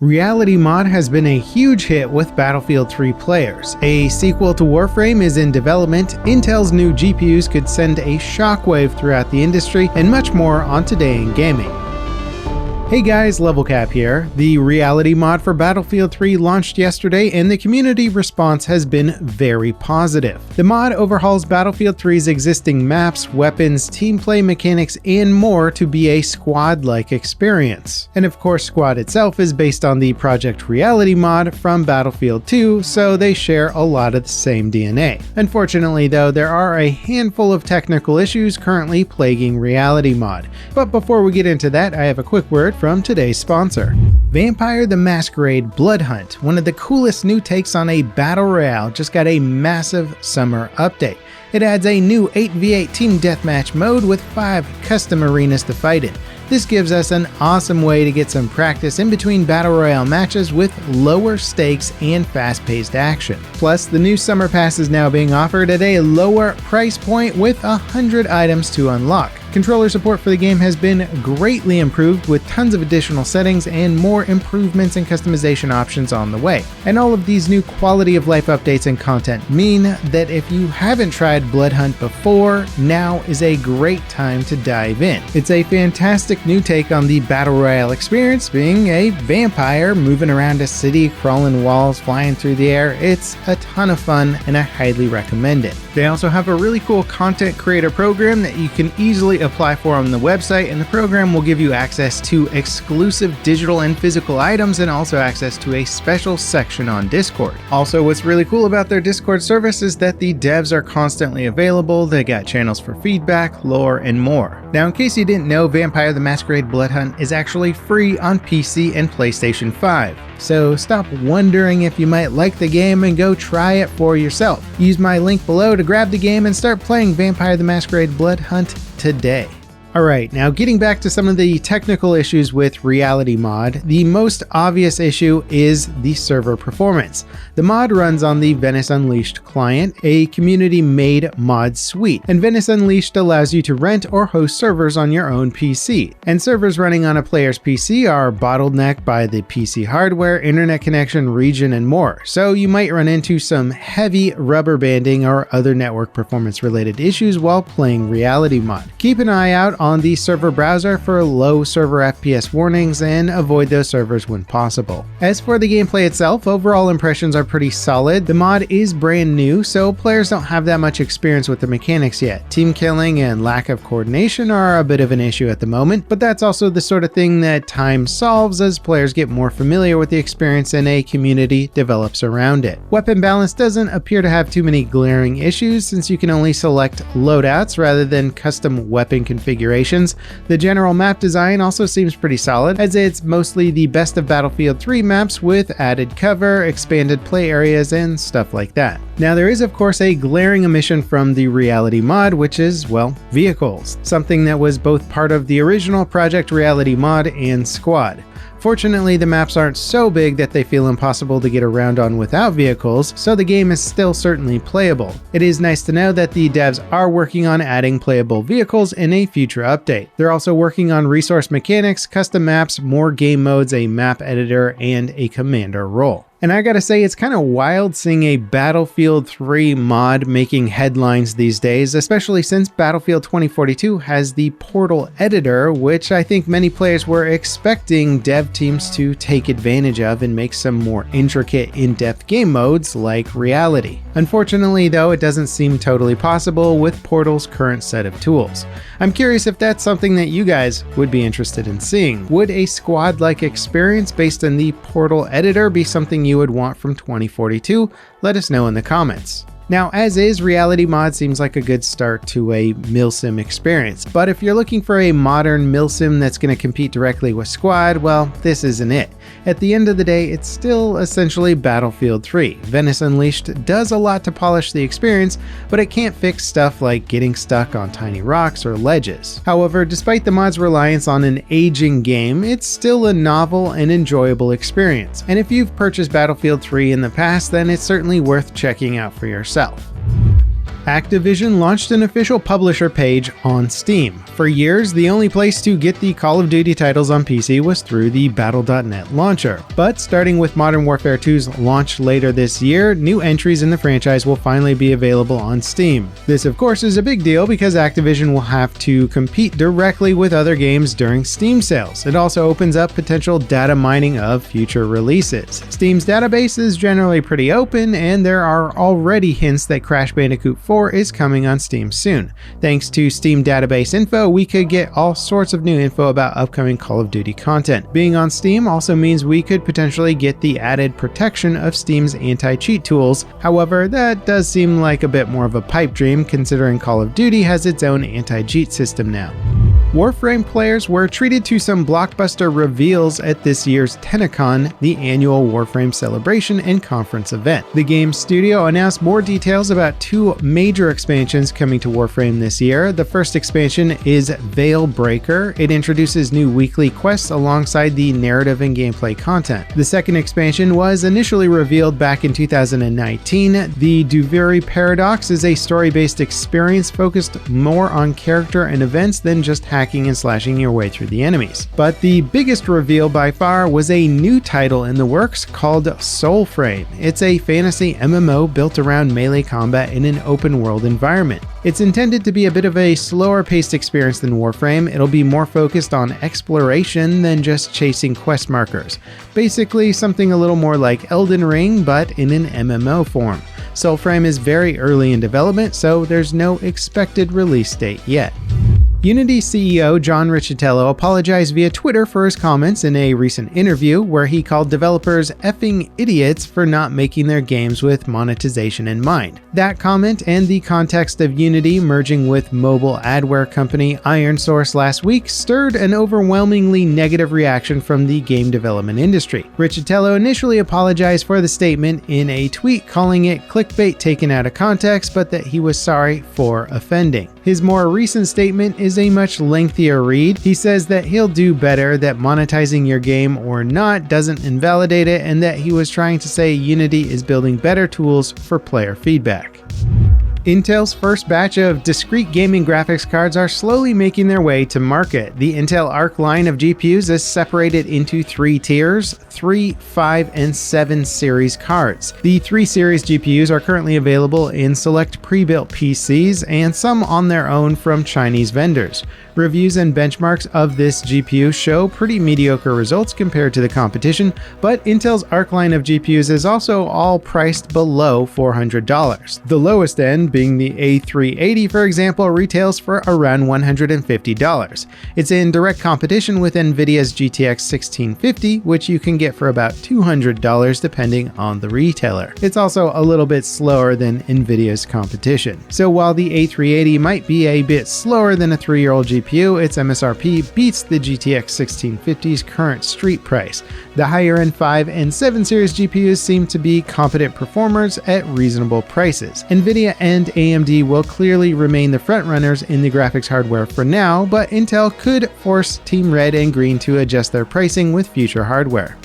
Reality Mod has been a huge hit with Battlefield 3 players. A sequel to Warframe is in development, Intel's new GPUs could send a shockwave throughout the industry, and much more on Today in Gaming. Hey guys, LevelCap here. The Reality Mod for Battlefield 3 launched yesterday and the community response has been very positive. The mod overhauls Battlefield 3's existing maps, weapons, team play mechanics, and more to be a squad-like experience. And of course, Squad itself is based on the Project Reality mod from Battlefield 2, so they share a lot of the same DNA. Unfortunately though, there are a handful of technical issues currently plaguing Reality Mod. But before we get into that, I have a quick word from today's sponsor. Vampire the Masquerade Blood Hunt, one of the coolest new takes on a battle royale, just got a massive summer update. It adds a new 8v8 team deathmatch mode with 5 custom arenas to fight in. This gives us an awesome way to get some practice in between battle royale matches with lower stakes and fast-paced action. Plus, the new summer pass is now being offered at a lower price point with 100 items to unlock. Controller support for the game has been greatly improved with tons of additional settings and more improvements and customization options on the way. And all of these new quality of life updates and content mean that if you haven't tried Blood Hunt before, now is a great time to dive in. It's a fantastic new take on the battle royale experience, being a vampire moving around a city, crawling walls, flying through the air. It's a ton of fun and I highly recommend it. They also have a really cool content creator program that you can easily apply for on the website, and the program will give you access to exclusive digital and physical items and also access to a special section on Discord. Also, what's really cool about their Discord service is that the devs are constantly available. They got channels for feedback, lore, and more. Now, in case you didn't know, Vampire the Masquerade Blood Hunt is actually free on PC and PlayStation 5. So stop wondering if you might like the game and go try it for yourself. Use my link below to grab the game and start playing Vampire the Masquerade Blood Hunt today. Alright, now getting back to some of the technical issues with Reality Mod, the most obvious issue is the server performance. The mod runs on the Venice Unleashed client, a community-made mod suite, and Venice Unleashed allows you to rent or host servers on your own PC. And servers running on a player's PC are bottlenecked by the PC hardware, internet connection, region, and more, so you might run into some heavy rubber banding or other network performance-related issues while playing Reality Mod. Keep an eye out on the server browser for low server FPS warnings and avoid those servers when possible. As for the gameplay itself, overall impressions are pretty solid. The mod is brand new, so players don't have that much experience with the mechanics yet. Team killing and lack of coordination are a bit of an issue at the moment, but that's also the sort of thing that time solves as players get more familiar with the experience and a community develops around it. Weapon balance doesn't appear to have too many glaring issues since you can only select loadouts rather than custom weapon configurations. The general map design also seems pretty solid, as it's mostly the best of Battlefield 3 maps with added cover, expanded play areas, and stuff like that. Now there is of course a glaring omission from the Reality Mod, which is, well, vehicles, something that was both part of the original Project Reality Mod and Squad. Fortunately, the maps aren't so big that they feel impossible to get around on without vehicles, so the game is still certainly playable. It is nice to know that the devs are working on adding playable vehicles in a future update. They're also working on resource mechanics, custom maps, more game modes, a map editor, and a commander role. And I gotta say, it's kind of wild seeing a Battlefield 3 mod making headlines these days, especially since Battlefield 2042 has the Portal editor, which I think many players were expecting dev teams to take advantage of and make some more intricate, in-depth game modes like Reality. Unfortunately though, it doesn't seem totally possible with Portal's current set of tools. I'm curious if that's something that you guys would be interested in seeing. Would a squad-like experience based on the Portal editor be something you would want from 2042? Let us know in the comments. Now, as is, Reality Mod seems like a good start to a milsim experience, but if you're looking for a modern milsim that's going to compete directly with Squad, well, this isn't it. At the end of the day, it's still essentially Battlefield 3. Venice Unleashed does a lot to polish the experience, but it can't fix stuff like getting stuck on tiny rocks or ledges. However, despite the mod's reliance on an aging game, it's still a novel and enjoyable experience. And if you've purchased Battlefield 3 in the past, then it's certainly worth checking out for yourself. Activision launched an official publisher page on Steam. For years, the only place to get the Call of Duty titles on PC was through the Battle.net launcher. But starting with Modern Warfare 2's launch later this year, new entries in the franchise will finally be available on Steam. This, of course, is a big deal because Activision will have to compete directly with other games during Steam sales. It also opens up potential data mining of future releases. Steam's database is generally pretty open, and there are already hints that Crash Bandicoot 4 is coming on Steam soon. Thanks to Steam database info, we could get all sorts of new info about upcoming Call of Duty content. Being on Steam also means we could potentially get the added protection of Steam's anti-cheat tools. However, that does seem like a bit more of a pipe dream considering Call of Duty has its own anti-cheat system now. Warframe players were treated to some blockbuster reveals at this year's TennoCon, the annual Warframe celebration and conference event. The game's studio announced more details about two major expansions coming to Warframe this year. The first expansion is Veil Breaker. It introduces new weekly quests alongside the narrative and gameplay content. The second expansion was initially revealed back in 2019. The Duviri Paradox is a story-based experience focused more on character and events than just hacking and slashing your way through the enemies. But the biggest reveal by far was a new title in the works called Soulframe. It's a fantasy MMO built around melee combat in an open world environment. It's intended to be a bit of a slower paced experience than Warframe. It'll be more focused on exploration than just chasing quest markers. Basically something a little more like Elden Ring, but in an MMO form. Soulframe is very early in development, so there's no expected release date yet. Unity CEO John Riccitiello apologized via Twitter for his comments in a recent interview where he called developers effing idiots for not making their games with monetization in mind. That comment and the context of Unity merging with mobile adware company ironSource last week stirred an overwhelmingly negative reaction from the game development industry. Riccitiello initially apologized for the statement in a tweet calling it clickbait taken out of context, but that he was sorry for offending. His more recent statement is a much lengthier read. He says that he'll do better, that monetizing your game or not doesn't invalidate it, and that he was trying to say Unity is building better tools for player feedback. Intel's first batch of discrete gaming graphics cards are slowly making their way to market. The Intel Arc line of GPUs is separated into three tiers: 3, 5, and 7 series cards. The 3 series GPUs are currently available in select pre-built PCs and some on their own from Chinese vendors. Reviews and benchmarks of this GPU show pretty mediocre results compared to the competition, but Intel's Arc line of GPUs is also all priced below $400. The lowest end, being the A380 for example, retails for around $150. It's in direct competition with Nvidia's GTX 1650, which you can get for about $200 depending on the retailer. It's also a little bit slower than Nvidia's competition. So while the A380 might be a bit slower than a 3-year-old GPU, its MSRP beats the GTX 1650's current street price. The higher-end 5 and 7 series GPUs seem to be competent performers at reasonable prices. Nvidia and AMD will clearly remain the frontrunners in the graphics hardware for now, but Intel could force Team Red and Green to adjust their pricing with future hardware.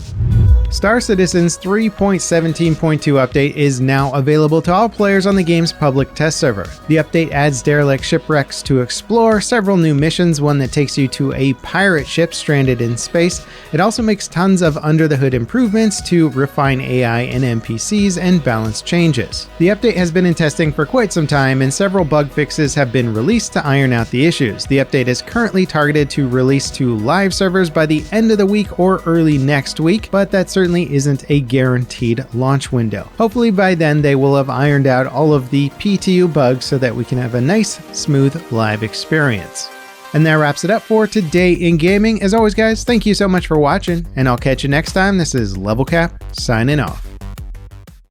Star Citizen's 3.17.2 update is now available to all players on the game's public test server. The update adds derelict shipwrecks to explore, several new missions, one that takes you to a pirate ship stranded in space. It also makes tons of under-the-hood improvements to refine AI and NPCs and balance changes. The update has been in testing for quite some time, and several bug fixes have been released to iron out the issues. The update is currently targeted to release to live servers by the end of the week or early next week, but that certainly isn't a guaranteed launch window. Hopefully by then they will have ironed out all of the PTU bugs so that we can have a nice, smooth live experience. And that wraps it up for Today in Gaming. As always guys, thank you so much for watching, and I'll catch you next time. This is Level Cap, signing off.